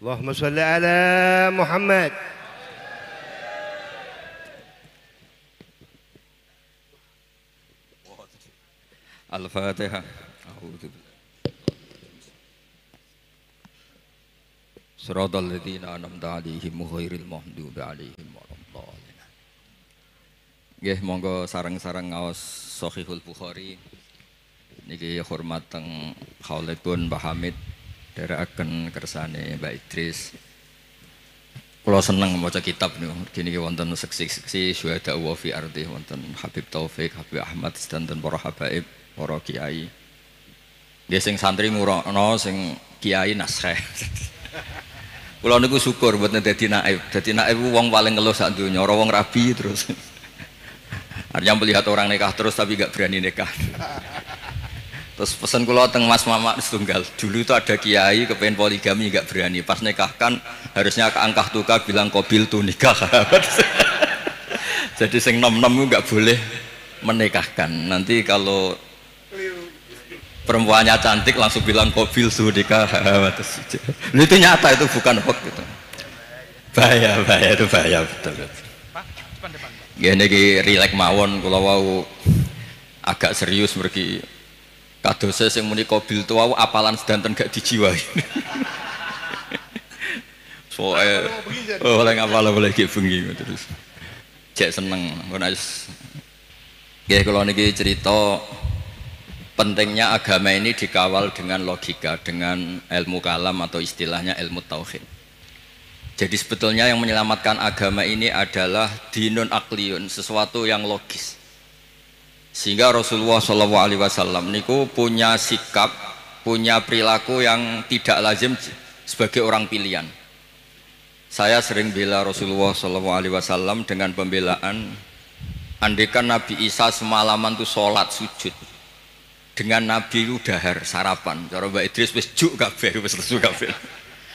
Allahumma sholli ala Muhammad. Al-Fatihah. Shiratal ladzina an'amta 'alaihim ghairil maghdubi 'alaihim waladdallin. Nggih, monggo sareng-sareng ngaos Shahihul Bukhari. Niki hormat teng Khaulipun Mbah Hamid dherekaken kersane Mbak Idris. Kula seneng maca kitab niku. Niki wonten seksi-seksi syuhada wa fi ardi, wonten Habib Taufik, Habib Ahmad, sedanten para habaib, para kiai. Nggih sing santri ngurono, sing kiai naskah. Kula niku syukur mboten dadi naib. Dadi naib ku wong paling ngeluh sak donya, ora wong rabi terus. Artinya melihat orang nikah terus tapi gak berani nikah. Terus pesan kula teng Mas Mamak setunggal. Dulu itu ada kiai kepengen poligami gak berani. Pas nikahkan harusnya angkah tukar bilang qabil tu nikah. Jadi sing nom-nom gak boleh menikahkan. Nanti kalau perempuannya cantik langsung bilang qabil tu nikah. Itu nyata, itu bukan hoax gitu. Bahaya itu bahaya betul. Ya niki rileks mawon, kula wau agak serius mergi kadose sing muni qabil tu wau apalan sedanten gak dijiwai. Soale oleh ngapal boleh ki bengi terus. Cek seneng ngono wis. Nggih kula niki cerita pentingnya agama ini dikawal dengan logika, dengan ilmu kalam atau istilahnya ilmu tauhid. Jadi sebetulnya yang menyelamatkan agama ini adalah dinun akliyun, sesuatu yang logis. Sehingga Rasulullah SAW niku punya sikap, punya perilaku yang tidak lazim sebagai orang pilihan. Saya sering bela Rasulullah SAW dengan pembelaan, andaikan Nabi Isa semalaman itu sholat sujud, dengan Nabi itu dahar sarapan. Cara Mbak Idris wis juk kabeh, wis lesu kabeh.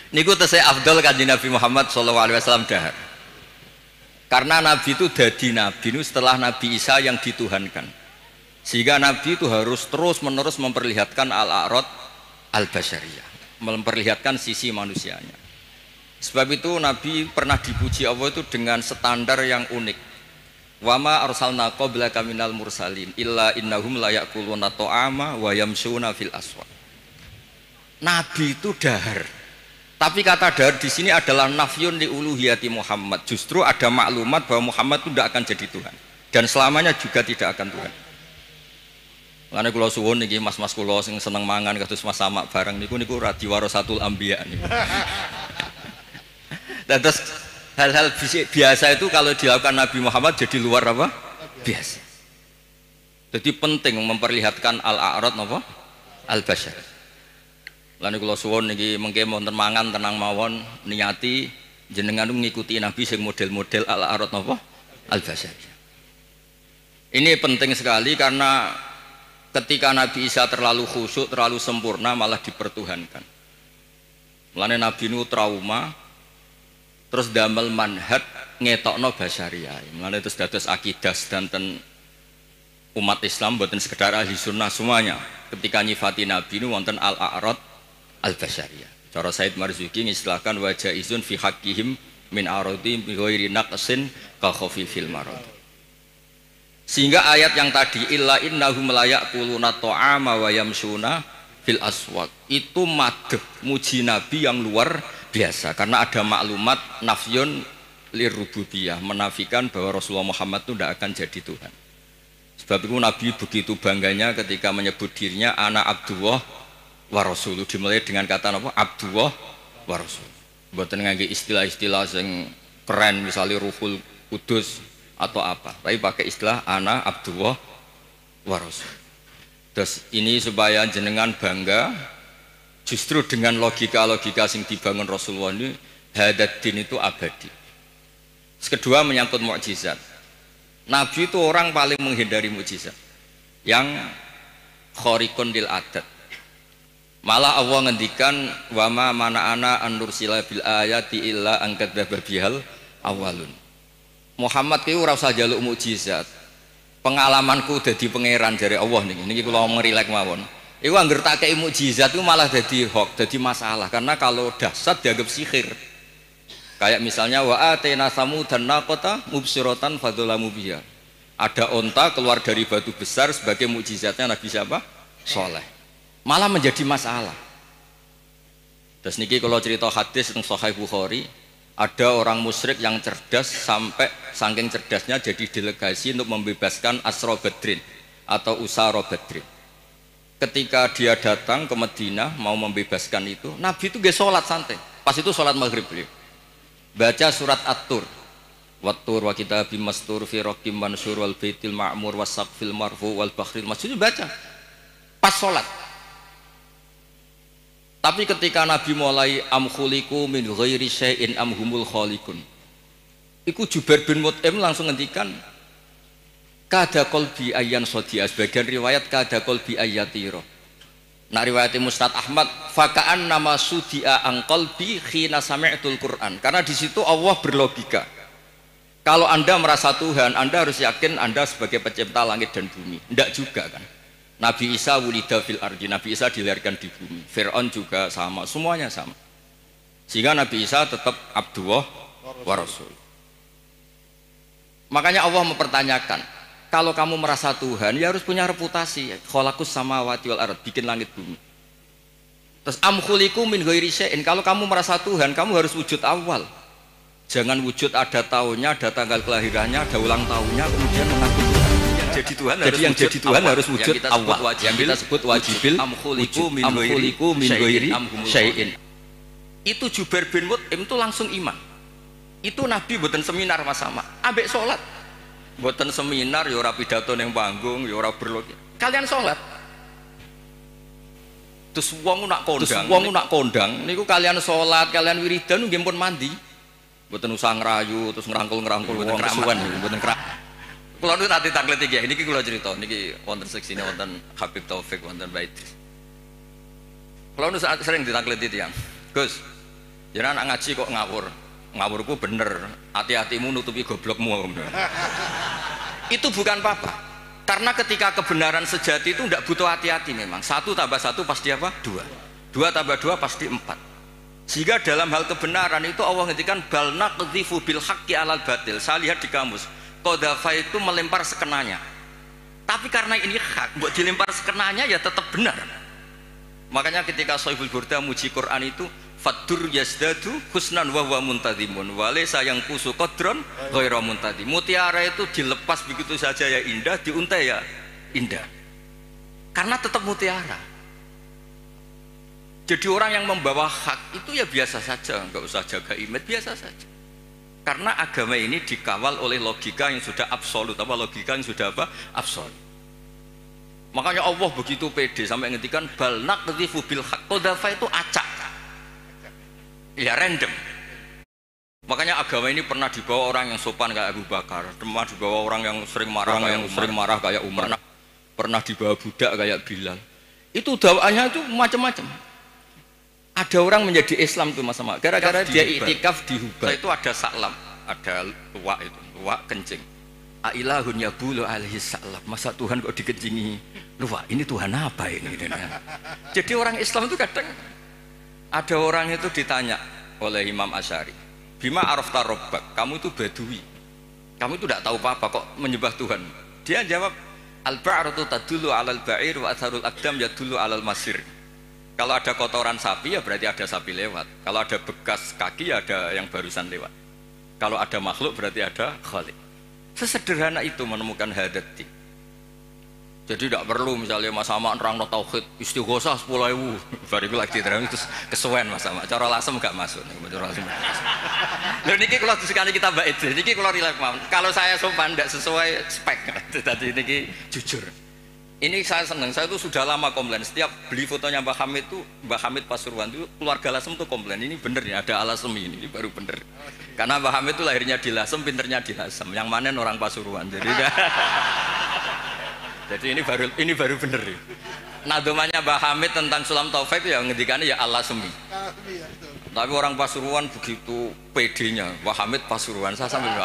Niku tesih afdal kanjeng Nabi Muhammad SAW dahar. Karena Nabi itu dadi Nabi itu setelah Nabi Isa yang dituhankan. Sehingga Nabi itu harus terus menerus memperlihatkan al-a'rad al-basyariyah, memperlihatkan sisi manusianya. Sebab itu Nabi pernah dipuji Allah itu dengan standar yang unik. Wa ma arsalna qablaka minal mursalin illa innahum la ya'kuluna ta'ama wa yamshuna fil aswaq. Nabi itu dahar. Tapi kata dahar di sini adalah nafyun li uluhiyati Muhammad. Justru ada maklumat bahwa Muhammad itu tidak akan jadi Tuhan dan selamanya juga tidak akan Tuhan. Karena kula suwun niki mas-mas kula sing seneng mangan kados Mas Samak bareng niku radi warasatul anbiya niku. Dan terus hal-hal biasa itu kalau dilakukan Nabi Muhammad jadi luar apa? Biasa. Jadi penting memperlihatkan al-a'rad apa? Al-basyar. Lan kula suwun niki mengke wonten mangan tenang mawon niati jenengan ngikuti Nabi sing model-model al-a'rad apa? Al-basyar. Ini penting sekali karena ketika Nabi Isa terlalu khusyuk, terlalu sempurna malah dipertuhankan. Mulane Nabi nu trauma terus damel manhaj ngetokno basyariah. Mulane terus dados akidah sedanten umat Islam mboten sekedar ahli sunnah semuanya. Ketika nyifati Nabi nu wonten al-a'rad al-basyariyah. Cara Said Marzuki ngistilahkan wajah izun fi haqqihim min aradi bi ghairi naqsin ka khafifil marad. Sehingga ayat yang tadi illa innahum la ya'kuluna ta'ama wa yamshuna fil aswaq itu madh muji Nabi yang luar biasa karena ada maklumat nafyun lirububiyah, menafikan bahwa Rasulullah Muhammad itu tidak akan jadi Tuhan. Sebab itu Nabi begitu bangganya ketika menyebut dirinya anak Abdullah wa Rasul, dimulai dengan kata apa? Abdullah wa Rasul. Mboten ngangge istilah-istilah yang keren misalnya Ruhul Kudus atau apa, tapi pakai istilah ana Abdullah wa Rasul. Terus ini supaya jenengan bangga justru dengan logika-logika sing dibangun Rasulullah ini hadat din itu abadi. Kedua menyangkut mukjizat. Nabi itu orang paling menghindari mukjizat yang khariqun lil adat. Malah Allah ngendikan wa ma mana'ana an nursila bil ayati illa an kadzdzaba bihal awalun. Muhammad ki ora usah njaluk mukjizat. Pengalamanku dadi pangeran jare Allah niki. Niki kula ngrilek mawon. Iku angger tak kei mukjizat itu malah jadi hoax, jadi masalah karena kalau dahsyat dianggap sihir. Kayak misalnya wa atena samudan naqata mubsiratan fadzalamu biha. Ada onta keluar dari batu besar sebagai mukjizatnya Nabi siapa? Soleh. Malah menjadi masalah. Terus niki kalau cerita hadis tentang Sahih Bukhari, ada orang musyrik yang cerdas sampai saking cerdasnya jadi delegasi untuk membebaskan Asra Badrin atau Usara Badrin. Ketika dia datang ke Madinah mau membebaskan itu, Nabi itu gak sholat santai. Pas itu sholat maghrib beliau. Baca surat At-Tur. Wat-tur wa kitabim mastur fi raqim mansur wal baitil ma'mur was saqfil marfu wal bakhril masjid, baca. Pas sholat. Tapi ketika Nabi mulai am khuliqu min ghairi syai'in am humul khaliqun. Iku Jubair bin Mut'im langsung ngendikan kada qalbi ayyan sodia, sebagian riwayat kada qalbi ayyatiro. Nah riwayat Musnad Ahmad faka'an nama sudia ang qalbi khina sami'tul Quran, karena di situ Allah berlogika kalau Anda merasa Tuhan, Anda harus yakin Anda sebagai pencipta langit dan bumi. Tidak juga kan. Nabi Isa wulida fil ardi, Nabi Isa dilahirkan di bumi. Fir'aun juga sama, semuanya sama. Sehingga Nabi Isa tetap Abdullah wa Rasul. Makanya Allah mempertanyakan, kalau kamu merasa Tuhan, ya harus punya reputasi. Khalaqus samawati wal ard, bikin langit bumi. Terus am khuliqu min ghairi syai'in, kalau kamu merasa Tuhan, kamu harus wujud awal. Jangan wujud ada tahunnya, ada tanggal kelahirannya, ada ulang tahunnya, kemudian mengaku Tuhan. Jadi Tuhan jadi yang jadi Tuhan awal. Harus wujud awal. Yang kita sebut wajibil am khuliqu min ghairi syai'in. Itu Jubair bin Mut'im itu langsung iman. Itu Nabi mboten seminar Mas sama, ambek sholat. Mboten seminar, ya ora pidato ning panggung, ya ora berlogika. Kalian sholat. Terus wong nak kondang, niku kalian sholat, kalian wiridan nggih pun mandi. Mboten usah ngrayu terus ngrangkul-ngrangkul wong kesuwen, mboten krak. Kula nu nanti taklet iki, niki kula cerita, niki wonten seksine wonten Habib Taufik wonten Bait. Kula nu sering ditakleti tiyang. Gus, jenengan nak ngaji kok ngawur. Ngawurku bener, hati-hatimu nutupi goblokmu. Itu bukan apa-apa, karena ketika kebenaran sejati itu tidak butuh hati-hati memang. 1 tambah 1 pasti apa? 2. 2 tambah 2 pasti 4. Sehingga dalam hal kebenaran itu Allah ngendikan bal naqdhifu bil haqqi alal batil. Saya lihat di kamus, qadhafa itu melempar sekenanya. Tapi karena ini hak, buat dilempar sekenanya ya tetap benar. Makanya ketika Shahibul Burda muji Quran itu fadur yazdadu husnan wa huwa muntadhimun wa laysa yang kusu qadron ghairu muntadhim. Mutiara itu dilepas begitu saja ya indah, diuntai ya indah. Karena tetap mutiara. Jadi orang yang membawa hak itu ya biasa saja, enggak usah jaga image, biasa saja. Karena agama ini dikawal oleh logika yang sudah absolut, apa logika yang sudah apa? Absolut. Makanya Allah begitu pede sampai ngendikan bal naqdhifu bil haqq. Qadhafa itu acak. Ya random. Makanya agama ini pernah dibawa orang yang sopan kayak Abu Bakar, pernah dibawa orang yang sering marah kayak Umar, pernah dibawa budak kayak Bilal. Itu dakwaannya itu macam-macam. Ada orang menjadi Islam tuh Mas Sama, gara-gara dia iktikaf di Hubal. Itu ada saklam, ada luwak itu, luwak kencing. Ailahun yabulu alaihi saklam. Masa Tuhan kok dikencingi luwak? Ini Tuhan apa ini? Jadi orang Islam itu kadang ada orang itu ditanya oleh Imam Asy'ari, bima arafta rabbak, kamu itu badui, kamu itu tidak tahu apa-apa kok menyembah Tuhan. Dia jawab, al-ba'ratu tadullu 'alal ba'ir wa atharul aqdam yadullu 'alal masir. Kalau ada kotoran sapi ya berarti ada sapi lewat, kalau ada bekas kaki ya ada yang barusan lewat, kalau ada makhluk berarti ada khaliq. Sesederhana itu menemukan hadati. Jadi tidak perlu misalnya Mas Sama nerang no tauhid istighosah 10.000 bariku lagi terus terus kesuwen Mas Sama. Cara lasem gak masuk. Lho niki kalau sekali kita baik itu, niki kalau relax mawon. Kalau saya sopan tidak sesuai spek. Tadi niki jujur. Ini saya senang. Saya itu sudah lama komplain. Setiap beli fotonya Mbah Hamid itu, Mbah Hamid Pasuruan itu keluarga Lasem tuh komplain. Ini bener ya ada Alasem ini baru bener. Karena Mbah Hamid itu lahirnya di Lasem, pinternya di Lasem. Yang mana orang Pasuruan. Jadi ini baru bener ya. Nadomanya Mbah Hamid tentang Sulam Taufik itu ya ngendikannya ya Allah semi. Tapi orang Pasuruan begitu pedenya, Mbah Hamid Pasuruan. Saya sambil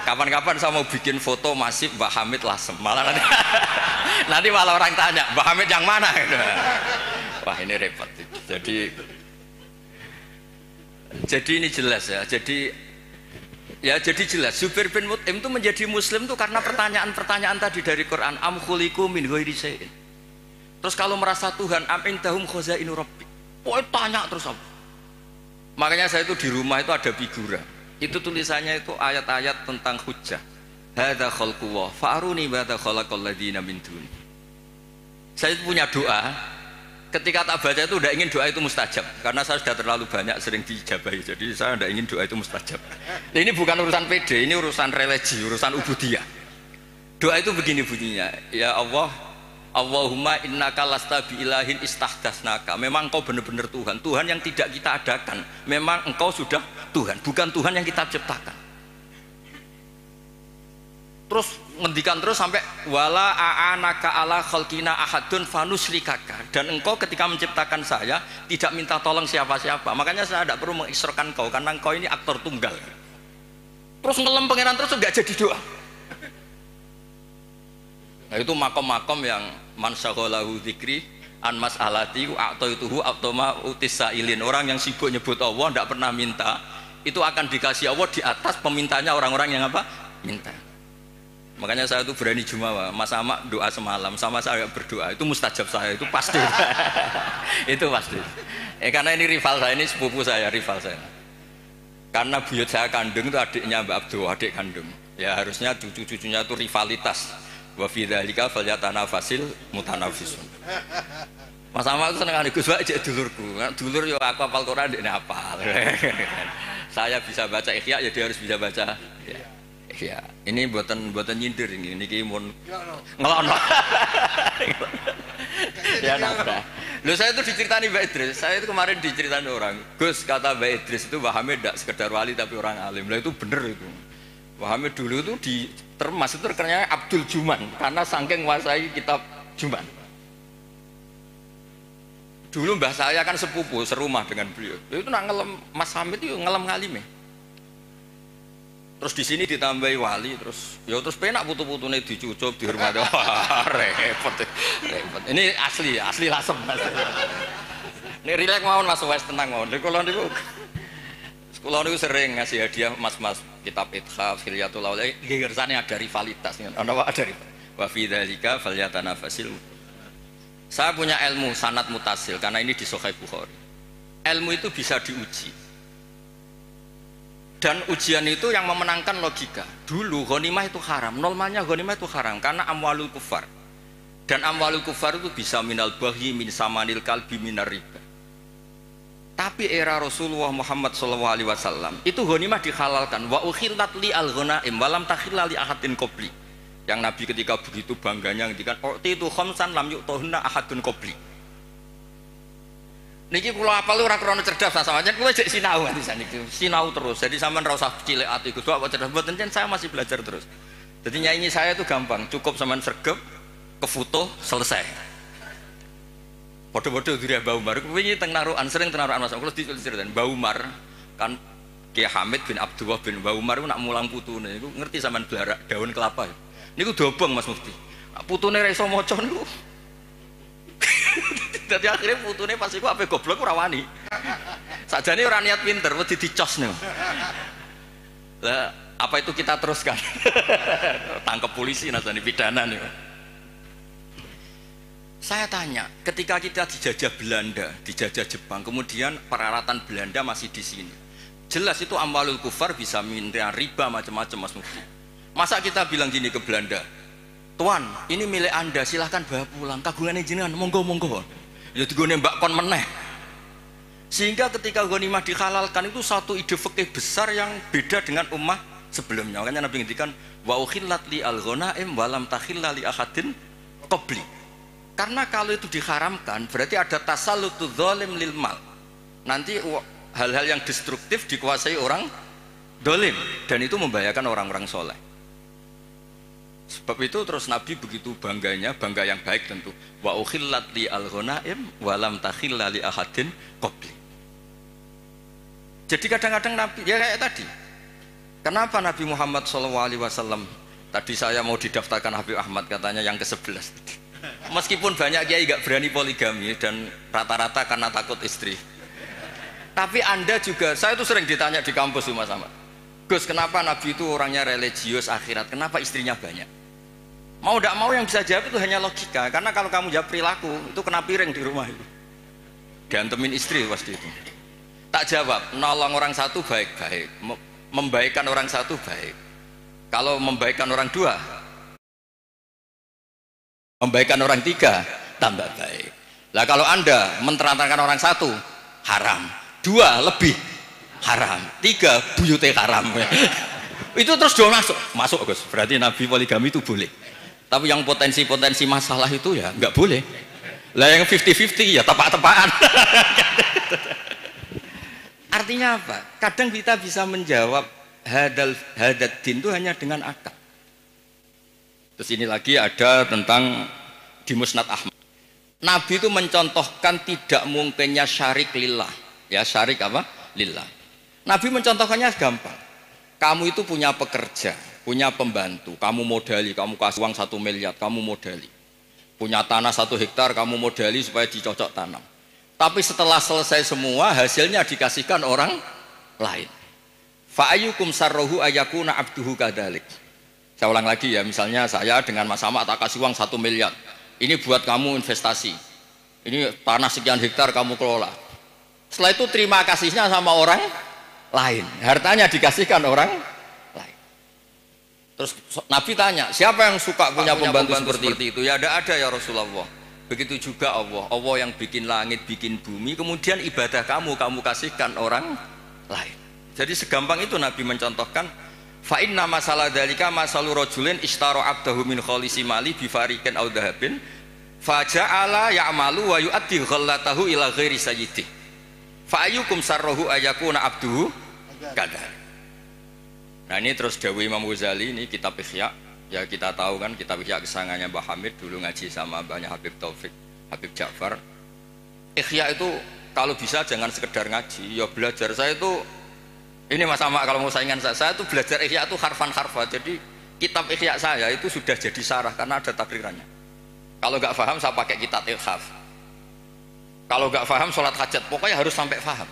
kapan-kapan saya mau bikin foto masif Mbah Hamid Lasem. Malah Nanti malah orang tanya, Mbah Hamid yang mana? Wah ini repot. Jadi ini jelas ya. Jadi jelas Zubair bin Mut'im itu menjadi muslim itu karena pertanyaan-pertanyaan tadi dari Quran. Am khuliqu min ghairi syai'in. Terus kalau merasa Tuhan, am indahum khazainu rabbi. Tanya terus apa? Makanya saya itu di rumah itu ada figura. Itu tulisannya itu ayat-ayat tentang hujjah. Hadza khalqullah fa'aruni madza khalaqal ladzina min duni. Saya punya doa. Ketika tak baca itu tidak ingin doa itu mustajab karena saya sudah terlalu banyak sering diijabahi. Jadi saya tidak ingin doa itu mustajab. Ini bukan urusan PD, ini urusan religi, urusan ubudiyah. Doa itu begini bunyinya. Ya Allah, Allahumma innaka lasta biilahin istahdasnaka. Memang engkau benar-benar Tuhan, Tuhan yang tidak kita adakan. Memang engkau sudah Tuhan, bukan Tuhan yang kita ciptakan. Terus ngendikan terus sampai wala a'anaka ala khalqina ahadun fanuslikaka, dan engkau ketika menciptakan saya tidak minta tolong siapa-siapa. Makanya saya tidak perlu mengisrokan kau karena engkau ini aktor tunggal. Terus ngelem pangeran terus nggak jadi doa. Nah itu makom-makom yang man syaghalahu dzikri an mas'alati a'taituhu atoma utisailin. Orang yang sibuk nyebut Allah tidak pernah minta, itu akan dikasih Allah di atas pemintanya orang-orang yang apa? Minta. Makanya saya itu berani jumawa, Mas Amak doa semalam sama saya berdoa, itu mustajab saya, itu pasti. Itu pasti. Karena ini rival saya, ini sepupu saya, rival saya. Karena buyut saya kandung itu adiknya Mbak Abdul, adik kandung. Ya harusnya cucu-cucunya itu rivalitas. Wa fi dzalika falyatanafasil mutanafisun. Mas Amak itu seneng Gus Wak cek dulurku. Dulur yo aku hafal Quran ndekne hafal. Saya bisa baca Ikhya, ya dia harus bisa baca. Ya, ini buatan nyindir ini mun ngelono. Ya nabrak. Loh saya itu diceritani Mbak Idris. Saya itu kemarin diceritani orang. Gus kata Mbak Idris itu Mbah Hamid tidak sekedar wali tapi orang alim. Lah itu bener itu. Mbah Hamid dulu itu termasuk terkenalnya Abdul Juman karena saking menguasai kitab Juman. Dulu mbah saya kan sepupu serumah dengan beliau. Itu nak ngelem Mas Hamid itu ngelem ngalime. Terus di sini ditambahi wali, terus penak putu-putune dicucup dihormati. Repot. Ini asli lasem. Ini rileks mawon Mas Wes tenang mawon. Kula niku sering ngasih hadiah mas-mas kitab Ithaf, Hilyatul Auliya. Ngersane ada rivalitas. Ana wae ada. Wa fi dzalika falyatanafasil. Saya punya ilmu sanad mutasil karena ini di Sahih Bukhari. Ilmu itu bisa diuji. Dan ujian itu yang memenangkan logika. Dulu ghanimah itu haram, normalnya ghanimah itu haram karena amwalul kufar. Dan amwalul kufar itu bisa minal baghi, min samanil kalbi, minar riba. Tapi era Rasulullah Muhammad SAW itu ghanimah dihalalkan. Wa ukhillat li al-ghanaim walam takhilla li ahadin qabli. Yang Nabi ketika begitu bangganya ngendikan itu khamsan lam yu'tahunna ahadun qabli. Niki kula apal ora krana cerdas sama aja kula jek sinau nganti saniki. Sinau terus. Jadi sampean ora usah cilik ati Gus kok cerdas mboten saya masih belajar terus. Jadi nyanyi saya itu gampang, cukup sampean sregep, ke foto selesai. Padha-padha diri Mbah Umar. Wingi teng narukan sering teng narukan Mas. Kula diceritain Mbah Umar kan Kiai Hamid bin Abdullah bin Mbah Umar nak mulang putune niku ngerti sampean blarak daun kelapa. Niku dobong Mas Mufti. Putune ra iso maca niku. Jadi akhirnya putune pas iku ape goblok ora wani. Sakjane ora niat pinter, wedi dicos niku. Lah, apa itu kita teruskan? Tangkap polisi nasane pidana niku. Saya tanya, ketika kita dijajah Belanda, dijajah Jepang, kemudian peralatan Belanda masih di sini. Jelas itu amwalul kufar bisa minta riba macam-macam Mas Mufti. Masa kita bilang gini ke Belanda, Tuan, ini milik Anda, silahkan bawa pulang. Kagungannya jenengan, monggo. Ya digone mbak kon meneh. Sehingga ketika ghanimah dihalalkan itu satu ide fikih besar yang beda dengan ummah sebelumnya. Makanya Nabi ngendikan wa ukhillat li al-ghanaim wa lam takhilla li ahadin qabli. Karena kalau itu diharamkan berarti ada tasallutu dzalim lil mal. Nanti hal-hal yang destruktif dikuasai orang dolim dan itu membahayakan orang-orang soleh. Sebab itu terus Nabi begitu bangganya, bangga yang baik tentu. Wa ukhillat li al-ghanaim wa lam takhilla li ahadin qabli. Jadi kadang-kadang Nabi ya kayak tadi. Kenapa Nabi Muhammad SAW tadi saya mau didaftarkan Habib Ahmad katanya yang ke-11. Meskipun banyak kiai gak berani poligami dan rata-rata karena takut istri. Tapi Anda juga, saya tuh sering ditanya di kampus Mas Ahmad, Gus, kenapa Nabi itu orangnya religius akhirat, kenapa istrinya banyak? Mau tidak mau yang bisa jawab itu hanya logika, karena kalau kamu jawab perilaku itu kena piring di rumah itu, diantemin istri pasti itu. Tak jawab, nolong orang satu baik-baik, membaikkan orang satu baik. Kalau membaikkan orang dua, membaikkan orang tiga, tambah baik. Lah kalau Anda menterantarkan orang satu, haram. Dua, lebih haram. Tiga, buyute haram. Itu terus dia masuk Gus. Berarti Nabi poligami itu boleh. Tapi yang potensi-potensi masalah itu ya nggak boleh. Lah yang 50-50 ya tepak-tepakan. Artinya apa? Kadang kita bisa menjawab hadad din itu hanya dengan akal. Terus ini lagi ada tentang di Musnad Ahmad. Nabi itu mencontohkan tidak mungkinnya syarik lillah. Ya syarik apa? Lillah. Nabi mencontohkannya gampang. Kamu itu punya pekerja, punya pembantu, kamu modali, kamu kasih uang 1 miliar, kamu modali. Punya tanah 1 hektar, kamu modali supaya dicocok tanam. Tapi setelah selesai semua, hasilnya dikasihkan orang lain. Fa'ayyukum sarrohu ayakuna abduhu kadalik. Saya ulang lagi ya, misalnya saya dengan Mas Ahmad tak kasih uang 1 miliar. Ini buat kamu investasi. Ini tanah sekian hektar kamu kelola. Setelah itu terima kasihnya sama orang lain. Hartanya dikasihkan orang lain. Terus Nabi tanya, siapa yang suka punya pembantu seperti itu? Ya ada ya Rasulullah. Begitu juga Allah yang bikin langit, bikin bumi, kemudian ibadah kamu kasihkan orang lain. Jadi segampang itu Nabi mencontohkan, fa inna masalah dzalika masalu rajulin ishtara abdahu min khalisi mali bi fariqin aw dhahabin fa ja'ala ya'malu wa yu'addi ghallatahu ila ghairi sayyidi fa ayyukum sarruhu ayakuna abduhu kadar. Nah ini terus dawuh Imam Ghazali, ini kitab Ihya. Ya kita tahu kan kitab Ihya kesangannya Mbah Hamid, dulu ngaji sama banyak Habib Taufik, Habib Ja'far. Ihya itu kalau bisa jangan sekedar ngaji, ya belajar. Saya itu ini Mas Ahmad kalau mau saingan saya tuh belajar Ihya itu harfan-harfa. Jadi kitab Ihya saya itu sudah jadi sarah karena ada takrirannya. Kalau nggak paham saya pakai kitab Ilhaf. Kalau nggak paham sholat hajat, pokoknya harus sampai paham.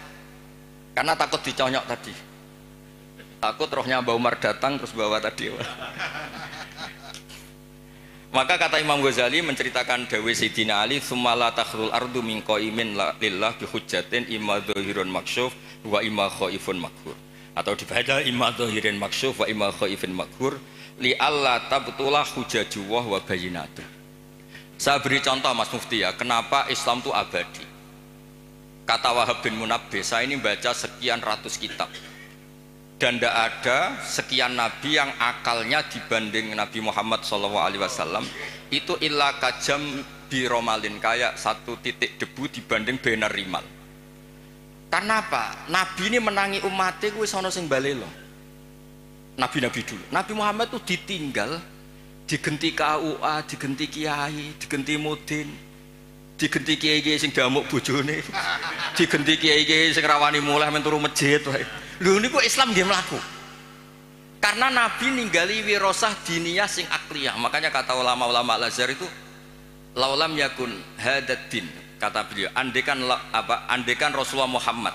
Karena takut diconyok tadi. Takut rohnya Mbah Umar datang terus bawa tadi. Maka kata Imam Ghazali menceritakan dawuh Sayyidina Ali, "Tsumma la takhrul ardu min qaimin lillah bi hujjatin imma dhahirun maksyuf wa imma khaifun maghfur." Atau dibaca imma dhahirin maksyuf wa imma khaifun maghfur li alla tabtula hujjajullah wa bayyinatu. Saya beri contoh Mas Mufti ya, kenapa Islam itu abadi. Kata Wahab bin Munabbih, saya ini baca sekian ratus kitab. Dan tidak ada sekian nabi yang akalnya dibanding Nabi Muhammad SAW itu illa kajam biromalin, kayak 1 titik debu dibanding benar rimal. Karena apa? Nabi ini menangi umatnya kuwi sono sing balelo. Nabi-nabi dulu. Nabi Muhammad itu ditinggal, digenti KUA, digenti kiai, digenti mudin, digenti kiai sing damuk bojone, digenti kiai sing rawani mulai men turu masjid wae. Lho niku Islam nggih mlaku. Karena Nabi ninggali wirasah diniyah sing akliyah. Makanya kata ulama-ulama Al-Azhar itu laulam yakun hadad din, kata beliau, andekan Rasulullah Muhammad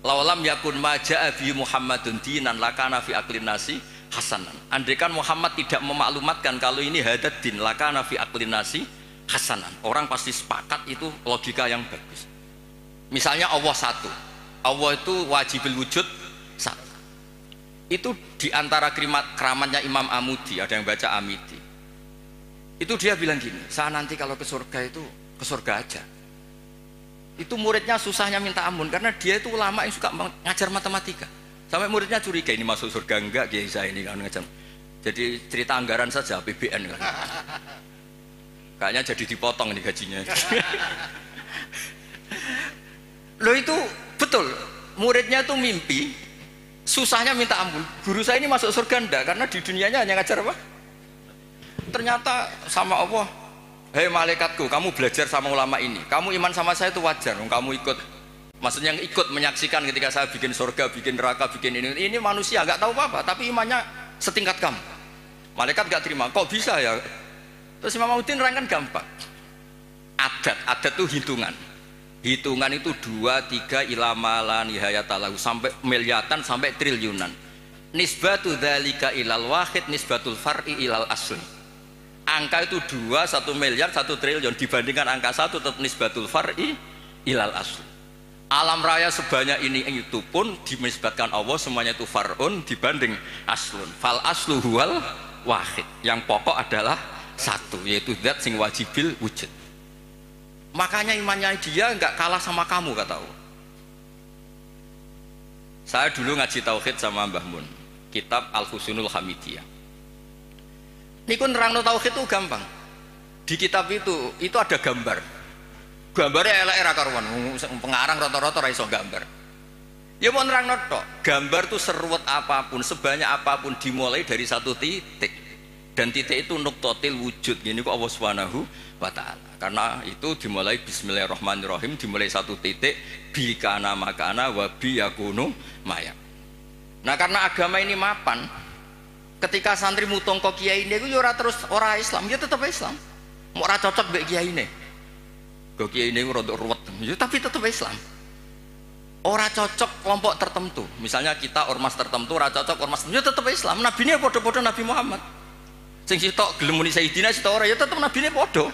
laulam yakun ma ja'a bi Muhammadun dinan lakana fi aqlin nasi hasanan. Andekan Muhammad tidak memaklumatkan kalau ini hadad din lakana fi aqlin nasi hasanan, orang pasti sepakat itu logika yang bagus. Misalnya Allah satu, Allah itu wajibul wujud satu. Itu diantara keramatnya Imam Amudi, ada yang baca Amidi. Itu dia bilang gini, saya nanti kalau ke surga itu ke surga aja. Itu muridnya susahnya minta ampun karena dia itu ulama yang suka mengajar matematika. Sampai muridnya curiga, ini masuk surga enggak kiai saya ini kan ngajar. Jadi cerita anggaran saja APBN kan. Kayaknya jadi dipotong nih gajinya. Loh itu betul, muridnya tuh mimpi, susahnya minta ampun. Guru saya ini masuk surga enggak, karena di dunianya hanya ngajar apa? Ternyata sama Allah, hei malaikatku, kamu belajar sama ulama ini, kamu iman sama saya itu wajar, kamu ikut. Maksudnya yang ikut menyaksikan ketika saya bikin surga, bikin neraka, bikin ini manusia nggak tahu apa-apa, tapi imannya setingkat kamu. Malaikat nggak terima, kok bisa ya? Terus Imam Udin nerangkan gampang. Adat itu hitungan. Hitungan itu 2, 3 ilama la nihayatalahu sampai miliatan sampai triliunan. Nisbatu dzalika ilal wahid nisbatul far'i ilal asli. Angka itu 2, 1 miliar, 1 triliun dibandingkan angka 1 tetap nisbatul far'i ilal asli. Alam raya sebanyak ini itu pun dinisbatkan Allah semuanya itu far'un dibanding aslun. Fal aslu huwal wahid. Yang pokok adalah satu, yaitu zat sing wajibil wujud. Makanya imannya dia nggak kalah sama kamu, kata Allah. Saya dulu ngaji tauhid sama Mbah Mun, kitab Al-Husunul Hamidiyah. Ini kan nerangno tauhid itu gampang. Di kitab itu ada gambar. Gambarnya elek ra karuan, pengarang rata-rata ra iso gambar. Ya mau nerangno tok, gambar itu seruwet apapun, sebanyak apapun dimulai dari satu titik. Dan titik itu nuktotil wujud, gini kok Allah Subhanahu wa ta'ala. Karena itu dimulai bismillahirrahmanirrahim, dimulai satu titik bi kana makana wa bi yakunu maya. Nah karena agama ini mapan, ketika santri mutong kok kiai ini itu ora terus ora Islam, ya tetap Islam. Mau ora cocok mbek kiai ini. Kok kiai ini rada ruwet, ya tapi tetap Islam. Ora cocok kelompok tertentu. Misalnya kita ormas tertentu ora cocok ormas tertentu, ya tetap Islam. Nabi ini padha-padha Nabi Muhammad. Sing sitok gelem muni Sayyidina sitok ora ya tetep nabine padha.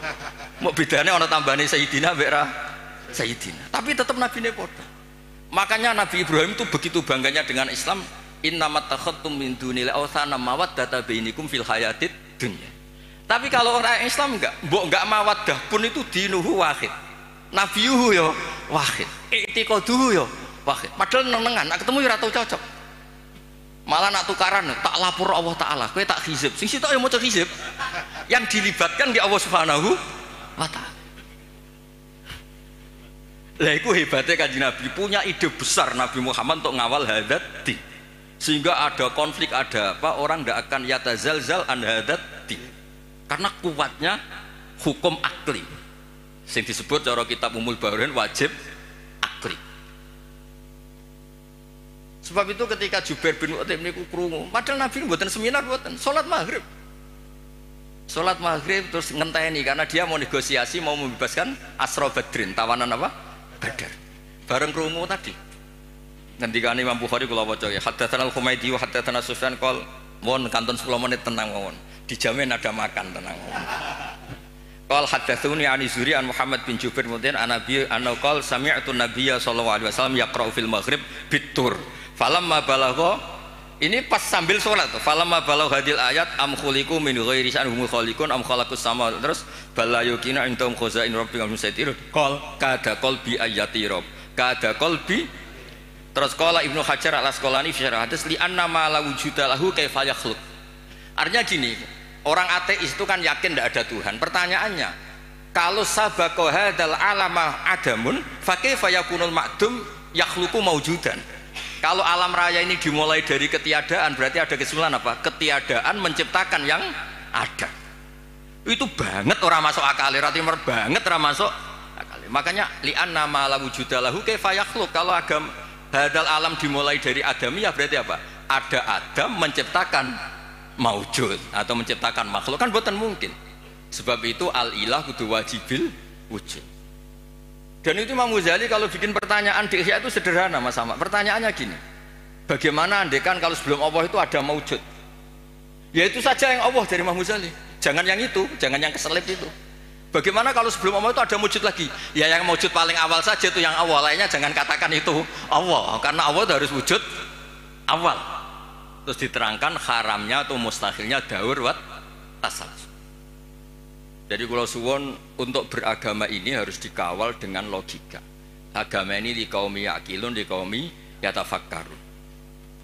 Mau bedane ana tambane Sayyidina mbek ra Sayyidina. Tapi tetep nabine padha. Makanya Nabi Ibrahim itu begitu bangganya dengan Islam, innamat takhadtum min dunil awthana mawaddata bainikum fil hayatid dunya. Tapi kalau orang Islam enggak mawaddah pun itu dinuhu wahid. Nabiyuhu ya wahid. I'tiqaduhu ya wahid. Padahal nenengan nak ketemu ya ora tau cocok. Malah nak tukaran tak lapor Allah Ta'ala, kowe tak hizib sing sitok ya maca hizib yang dilibatkan di Allah Subhanahu wa ta'ala. Lah iku hebatnya Kanjeng Nabi, punya ide besar Nabi Muhammad untuk ngawal hadat din, sehingga ada konflik, ada apa, orang tidak akan yatazalzal an hadat din karena kuatnya hukum akli sing disebut cara kitab Umul Bawarin wajib akli. Sebab itu ketika Jubair bin Mut'im niku krungu, padahal Nabi mboten seminar, mboten salat maghrib. Salat maghrib terus ngenteni karena dia mau negosiasi, mau membebaskan Asra Badrin, tawanan apa? Badar. Bareng krungu tadi. Ngendikane Imam Bukhari kula waca ya, haddatsana Al-Humaydi wa haddatsana Sufyan qol, "Mon kantun 10 menit tenang mawon. Dijamin ada makan tenang mawon." Qal haddatsuni an Zuri an Muhammad bin Jubair bin Mut'im an Nabi anna qala sami'tu Nabiyya sallallahu alaihi wasallam yaqra'u fil maghrib bitur. Falamma balagha, ini pas sambil sholat tuh. Falamma balagha hadil ayat am khuliqu min ghairi sya'hum khaliqun am khalaqus sama, terus balayukina indahum khazain rabbika musaitirun qol kada qalbi ayati rabb kada qalbi. Terus qala Ibnu Hajar al-Asqalani fi syarah hadis li anna ma la wujuda lahu kaifa yakhluq. Artinya gini, orang ateis itu kan yakin tidak ada Tuhan. Pertanyaannya, kalau sabaqa hadzal alama adamun fa kaifa yakunul ma'dum yakhluqu maujudan. Kalau alam raya ini dimulai dari ketiadaan, berarti ada kesimpulan apa? Ketiadaan menciptakan yang ada. Itu banget orang masuk akal, ratimer banget orang masuk akal. Makanya li'anna ma la wujuda lahu kaifa yakhluq. Kalau agama hadal alam dimulai dari adamiyah, berarti apa? Ada Adam menciptakan maujud atau menciptakan makhluk, kan bukan mungkin. Sebab itu al-ilah kudu wajibil wujud. Dan itu Imam Ghazali kalau bikin pertanyaan di Ihya itu sederhana Mas Ahmad. Pertanyaannya gini, bagaimana andekan kalau sebelum Allah itu ada maujud? Ya itu saja yang Allah dari Imam Ghazali. Jangan yang itu, jangan yang keselip itu. Bagaimana kalau sebelum Allah itu ada maujud lagi? Ya yang maujud paling awal saja itu yang awal, lainnya jangan katakan itu Allah, karena Allah harus wujud awal. Terus diterangkan haramnya atau mustahilnya daur wat tasawuf. Jadi kalau suwon untuk beragama ini harus dikawal dengan logika. Agama ini di kaum yakilun, di kaum yatafakkarun.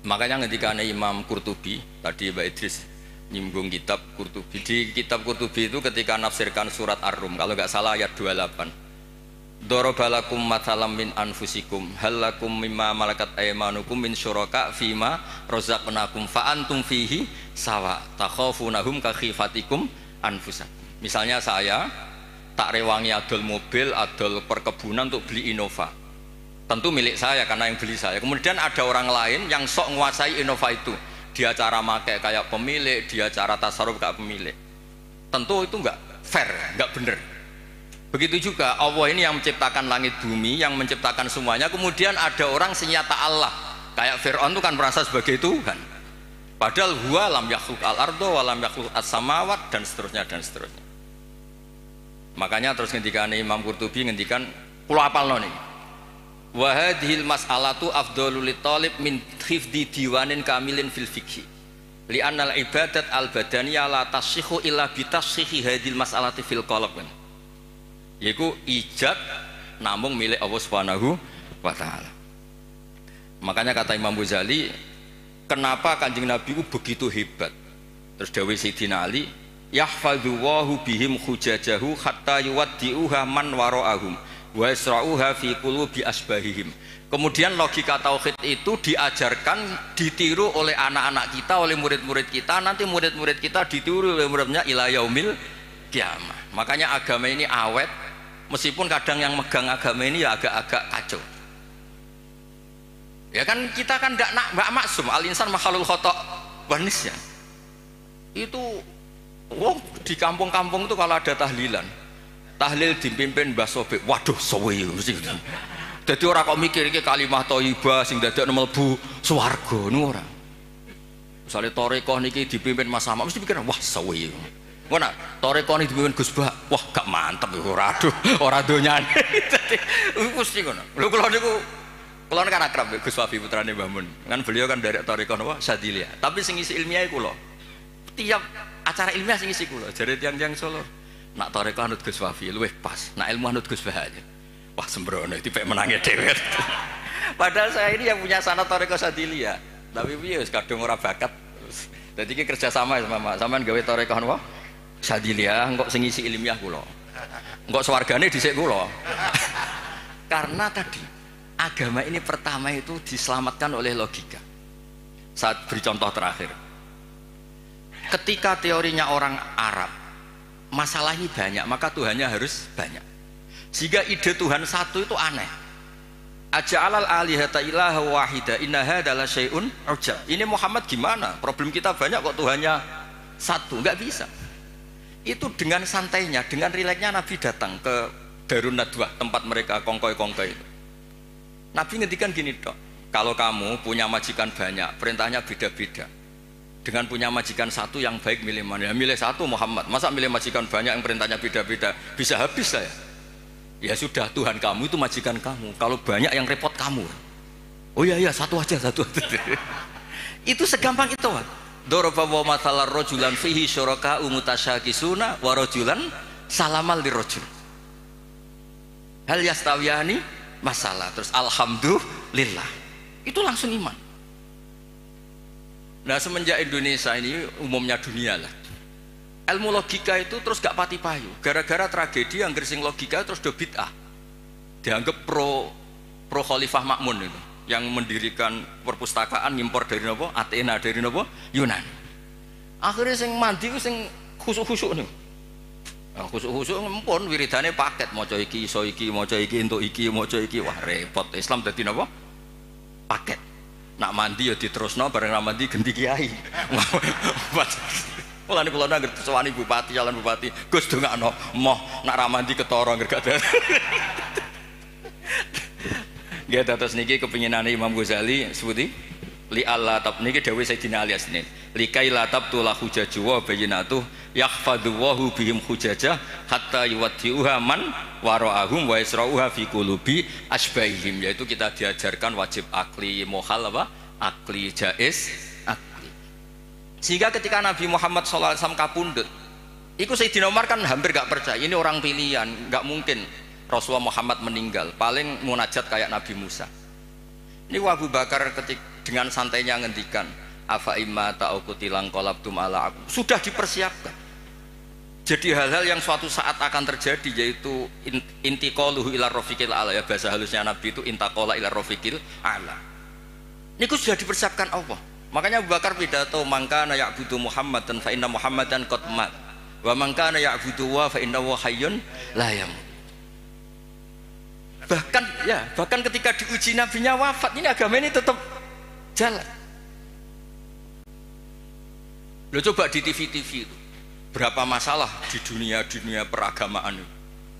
Makanya ketika Imam Qurtubi, tadi Mbak Idris nyinggung kitab Qurtubi. Di kitab Qurtubi itu ketika nafsirkan surat Ar-Rum, kalau nggak salah ayat 28. Dorobalakum mathalam min anfusikum halakum mimma malakat aymanukum min syuraka fima rozaqnakum fa antum fihi sawa takhafunahum ka khifatikum anfusakum. Misalnya saya tak rewangi adol mobil, adol perkebunan untuk beli Innova, tentu milik saya karena yang beli saya. Kemudian ada orang lain yang sok menguasai Innova itu, dia cara pakai kayak pemilik, dia cara tasarruf kayak pemilik, tentu itu enggak fair, enggak benar. Begitu juga Allah ini yang menciptakan langit bumi, yang menciptakan semuanya. Kemudian ada orang senyata Allah, kayak Fir'aun itu kan merasa sebagai Tuhan. Padahal huwa lam yakhluq al-ardo wa lam yakhluq as-samawat dan seterusnya dan seterusnya. Makanya terus ngendikan Imam Qurtubi ngendikan kula apalno niki. Wa hadhil mas'alatu afdhalul litalib min hifdzi diwanin kamilin fil fiqhi. Li'anna al-ibadat al-badaniyah la tasihhu illa bi tasihhi hadhil mas'alati fil qalb. Yaitu ijab namung milik Allah Subhanahu wa taala. Makanya kata Imam Ghazali, kenapa Kanjeng Nabi itu begitu hebat? Terus dawuh Sayyidina Ali, yahfadzu wahu bihim hujajahu hatta yuwaddi'uha man wara'ahum wa yasra'uha fi qulubi asbahihim. Kemudian logika tauhid itu diajarkan, ditiru oleh anak-anak kita, oleh murid-murid kita, nanti murid-murid kita ditiru oleh muridnya ila yaumil kiamah. Makanya agama ini awet, meskipun kadang yang megang agama ini ya agak-agak kacau. Ya kan kita kan enggak maksum, al-insan makhluk khata' wa nisyan. Itu di kampung-kampung itu kalau ada tahlilan, tahlil dipimpin Mbah Sobek, waduh suwe mesti. Dadi ora kok mikir iki kalimah thayyibah sing dadekno mlebu swarga niku ora. Misale tarekah niki dipimpin Mas Sama mesti pikir wah suwe. Ngono, tarekah niki dipimpin Gus Bah, wah gak mantep ora aduh, ora donyane. Dadi mesti ngono. Lho kula niku kula kan akrab Gus Wafi putrane Mbah Mun. Kan beliau kan dari tarekah napa Sadiliyah. Tapi sing isi ilmiah kula. Tiap acara ilmiah sing isi kula jare tiang-tiang Solo. Nak tarekah anut Gus Wafi luwih pas, nak ilmu anut Gus Bah aja. Wah sembrono itu pek menangnya dhewe. Padahal saya ini yang punya sanad tarekah Sadiliyah. Tapi piye wis kadung ora bakat. Dadi iki kerja sama ya Mama. Sampean gawe tarekah napa? Sadiliyah engko sing isi ilmiah kula. Engko swargane dhisik kula. Karena tadi agama ini pertama itu diselamatkan oleh logika. Saat beri contoh terakhir. Ketika teorinya orang Arab, masalah ini banyak, maka Tuhannya harus banyak. Sehingga ide Tuhan satu itu aneh. Aja'alal alihata ilaha wahida inna hadza la syai'un ujab. Ini Muhammad gimana? Problem kita banyak kok Tuhannya satu, enggak bisa. Itu dengan santainya, dengan rileksnya Nabi datang ke Darun Nadwah, tempat mereka kongkoi-kongkoi itu. Nabi ngendikan gini dok, kalau kamu punya majikan banyak, perintahnya beda-beda. Dengan punya majikan satu yang baik milih mana? Ya, milih satu Muhammad. Masa milih majikan banyak yang perintahnya beda-beda? Bisa habis saya. Ya sudah, Tuhan kamu itu majikan kamu. Kalau banyak yang repot kamu. Oh iya satu aja. Itu segampang itu. Daraba wa mathalar rajulan fihi syuraka'u mutasyakisuna wa rajulan salamal lirajul. Hal yastawiyani masalah. Terus alhamdulillah. Itu langsung iman. Nah semenjak Indonesia ini umumnya dunia lah, ilmu logika itu terus gak pati payu gara-gara tragedi yang gersing logika terus do bid'ah, dianggap pro Khalifah Makmun itu yang mendirikan perpustakaan ngimpor dari nopo Athena, dari nopo Yunani. Akhirnya sing mandi sing khusuk-khusuk nih, khusuk-khusuk ngempun wiridane paket maca iki iso iki maca iki entuk iki maca iki, wah repot. Islam dadi nopo paket. Nak mandi ya diterusno bareng ra mandi ganti kiai. Mulane kula nang sewani bupati, calon bupati, Gus dongakno moh nak ra mandi ketara ngergat. Nggih dados niki kepinginane Imam Ghazali sebuti li Allah tab niki dawuh Sayyidina Ali asline. Likai la tabtu la hujaju wa bayyinatu yahfadhu wa bihim hujajah hatta yuwaddi'uha man wara'ahum wa yasra'uha fi qulubi asbahihim. Yaitu kita diajarkan wajib akli mohal apa? Akli jaiz akli. Sehingga ketika Nabi Muhammad SAW kapundhut, itu Sayyidina Umar kan hampir gak percaya ini orang pilihan, gak mungkin Rasulullah Muhammad meninggal, paling munajat kayak Nabi Musa. Ini Abu Bakar dengan santainya ngendikan afa imma ta'ukutilang qalabtum ala aku. Sudah dipersiapkan. Jadi hal-hal yang suatu saat akan terjadi, yaitu intiqaluhu ila rafiqil ala, ya bahasa halusnya Nabi itu intaqala ila rafiqil ala. Ini sudah dipersiapkan Allah. Makanya Abu Bakar pidato mangkana ya'budu Muhammadan fa inna Muhammadan qad mat wa mangkana ya'budu wa fa innahu hayyun la yamut. Bahkan ketika diuji nabinya wafat, ini agama ini tetap jalan. Lo coba di TV-TV itu Berapa masalah di dunia peragamaan itu.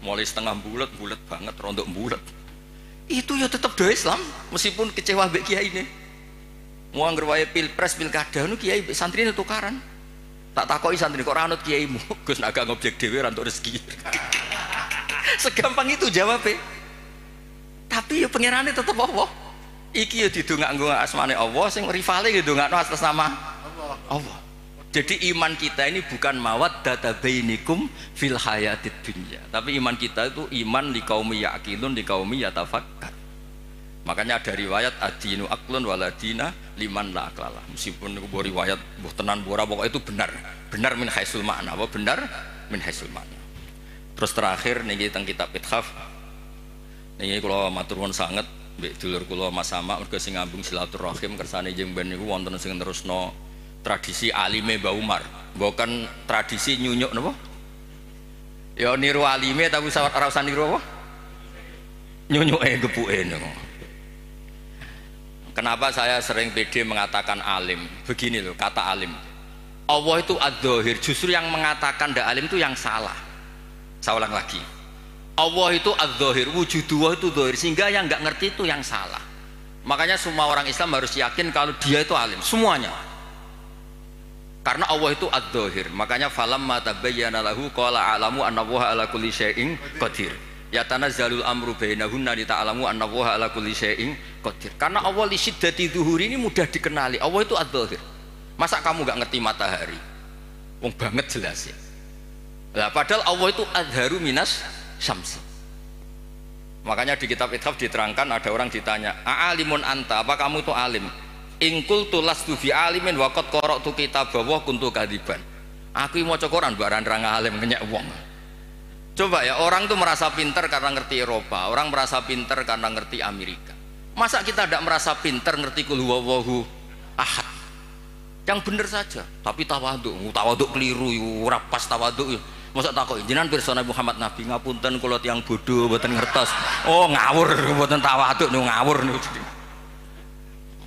Mulai setengah bulat banget, rontok bulat. Itu ya tetap do Islam meskipun kecewa mbek kiai ini. Mau anggere wae pilpres pilkada nu kiai santri itu tukaran. Tak takoki santri kok ora anut kiaimu. Gus nak gak ngobjek dhewe ra entuk rezeki. Segampang itu jawabnya. Tapi ya pangerane tetep Allah. Iki ya didongakno asmane Allah, sing rivale ya didongakno atas nama Allah. Jadi iman kita ini bukan mawaddata bainikum fil hayatid dunya, tapi iman kita itu iman li qaumi yaqilun li qaumi yatafakkar. Makanya ada riwayat adinu aqlun waladina liman la aqlala. Meskipun itu riwayat mbuh tenan ora pokoknya itu benar min haisul makna. Apa benar min haisul makna. Terus terakhir niki teng kitab Ithaf. Niki kula matur nuwun sanget mbek dulur kula Mas Sama mergo sing ngambung silaturahim kersane jeung ben niku wonten sing terusno tradisi alime Mbah Umar. Bukan tradisi nyunyuk napa? Ya niru alime tapi ora usah niru apa? Nyunyuke gepuke niku. Kenapa saya sering pede mengatakan alim? Begini loh kata alim. Allah itu ad-dhahir. Justru yang mengatakan ndak alim itu yang salah. Saya ulang lagi. Allah itu ad-dhahir, wujudullah itu dhahir, sehingga yang nggak ngerti itu yang salah. Makanya semua orang Islam harus yakin kalau dia itu alim, semuanya. Karena Allah itu ad-dhahir. Makanya falamma tabayyana lahu qala a'lamu anna Allaha ala kulli syai'in qadir. Ya tanazzalul amru bainahunna li ta'lamu anna Allaha ala kulli syai'in qadir. Karena Allah li syiddati dzuhuri ini mudah dikenali. Allah itu ad-dhahir. Masa kamu nggak ngerti matahari? Wong banget jelas ya. Lah padahal Allah itu adharu minas syamsi. Makanya di kitab Ithaf diterangkan ada orang ditanya, "A'alimun anta? Apa kamu itu alim?" In qultu lastu bi alimin wa qad qara'tu kitabahu kuntu kadiban. Aku maca Quran barang ra alim ngenyek wong. Coba ya, orang tuh merasa pinter karena ngerti Eropa, orang merasa pinter karena ngerti Amerika. Masa kita tidak merasa pinter ngerti kul huwallahu ahad? Yang bener saja, tapi tawaduk keliru, ora pas tawaduk. Masa takok jenengan pirsa Nabi Muhammad Nabi ngapunten kula tiyang bodho mboten ngertos. Oh ngawur mboten tawaduk niku ngawur niku.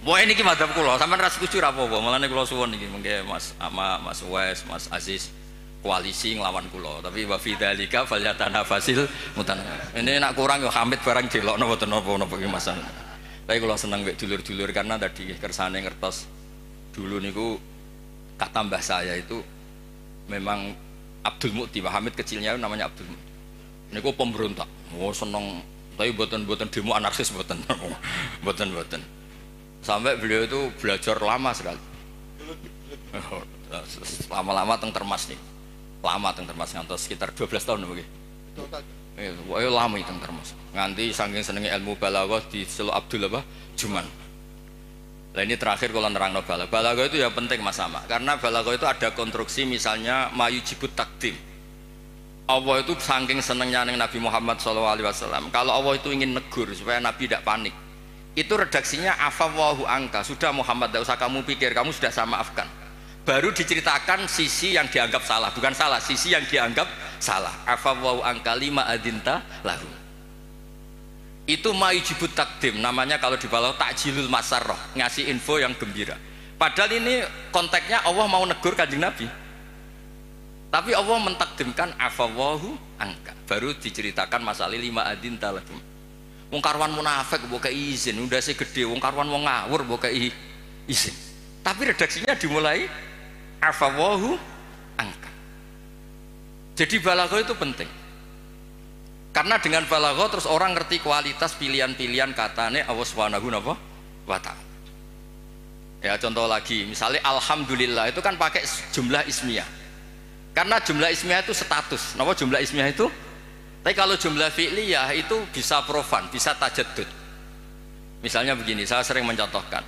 Pokoke niki madhep kula, sampean ra setuju ra apa-apa, malane kula suwun niki mengke Mas Ama, Mas Wes, Mas Aziz koalisi nglawan kula, tapi wa fi dzalika falyatanafasil mutanafis. Ini nak kurang yo Hamid barang delokno mboten napa-napa iki Mas. Tapi kula seneng mek dulur-dulur karena tadi kersane ngertos dulu niku kata mbah saya itu memang Abdul Mukti, Pak Hamid kecilnya namanya Abdul Mukti. Niku pemberontak. Oh seneng, tapi mboten demo anarkis mboten. Mboten. Sampai beliau itu belajar lama sekali. Lama-lama teng Termas nih. Lama teng Termas ngantos sekitar 12 tahun nggih. Pokoknya lama teng Termas. Nganti saking senenge ilmu balaghah di Selo Abdul apa? Juman. Nah ini terakhir kalau nerangno balaghah itu ya penting Mas Sama. Karena balaghah itu ada konstruksi misalnya mayujibut takdim. Allah itu saking senengnya dengan Nabi Muhammad SAW. Kalau Allah itu ingin negur supaya Nabi tidak panik, itu redaksinya afawwahu angka. Sudah Muhammad, tidak usah kamu pikir, kamu sudah saya maafkan. Baru diceritakan sisi yang dianggap salah, bukan salah, sisi yang dianggap salah. Afawwahu angka lima adinta lahu. Itu mayujibut takdim, namanya kalau di balaghah takjilul masarroh, ngasih info yang gembira. Padahal ini konteksnya Allah mau negur kanjeng Nabi, tapi Allah mentakdimkan afawwahu angka. Baru diceritakan masalah lima adinta lahu. Wong karwan munafik mbok kei izin, ndase gede. Wong karwan wong ngawur mbok kei izin. Tapi redaksinya dimulai afawwahu angka. Jadi balaghah itu penting. Karena dengan balaghah terus orang ngerti kualitas pilihan-pilihan katane Allah Subhanahu wa ta'ala. Ya contoh lagi, misalnya alhamdulillah itu kan pakai jumlah ismiyah. Karena jumlah ismiyah itu status. Napa jumlah ismiyah itu? Tapi kalau jumlah fi'liyah itu bisa profan, bisa tajaddud. Misalnya begini, saya sering mencontohkan.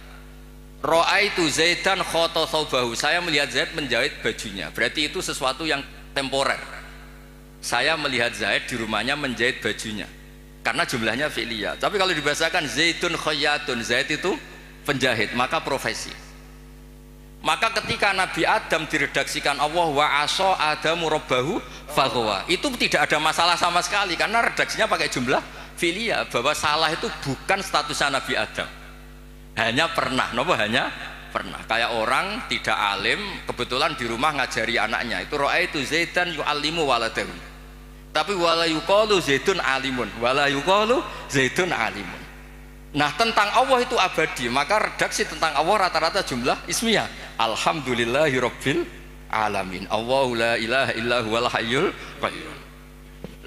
Ra'aitu Zaidan khata thawbahu. Saya melihat Zaid menjahit bajunya. Berarti itu sesuatu yang temporer. Saya melihat Zaid di rumahnya menjahit bajunya. Karena jumlahnya fi'liyah. Tapi kalau dibahasakan Zaidun khayyatun, Zaid itu penjahit, maka profesi. Maka ketika Nabi Adam diredaksikan Allah wa asa adamu rabbahu faghwa, itu tidak ada masalah sama sekali karena redaksinya pakai jumlah fi'liyah, bahwa salah itu bukan statusnya Nabi Adam. Hanya pernah, hanya pernah. Kayak orang tidak alim, kebetulan di rumah ngajari anaknya. Itu ra'aitu Zaidan yu'allimu waladahu. Tapi wala yuqalu Zaidun alimun, wala yuqalu Zaidun alimun. Nah, tentang Allah itu abadi, maka redaksi tentang Allah rata-rata jumlah ismiyah. Alhamdulillahirabbil alamin. Allahu la ilaha illa huwal hayyul qayyum.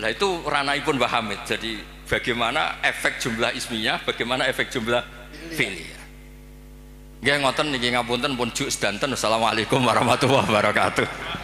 Lah itu ranahipun Mbah Hamid. Jadi bagaimana efek jumlah ismiyah, bagaimana efek jumlah fi'liyah. Nggih ngoten niki ngapunten pun juk sedanten. Assalamualaikum warahmatullahi wabarakatuh.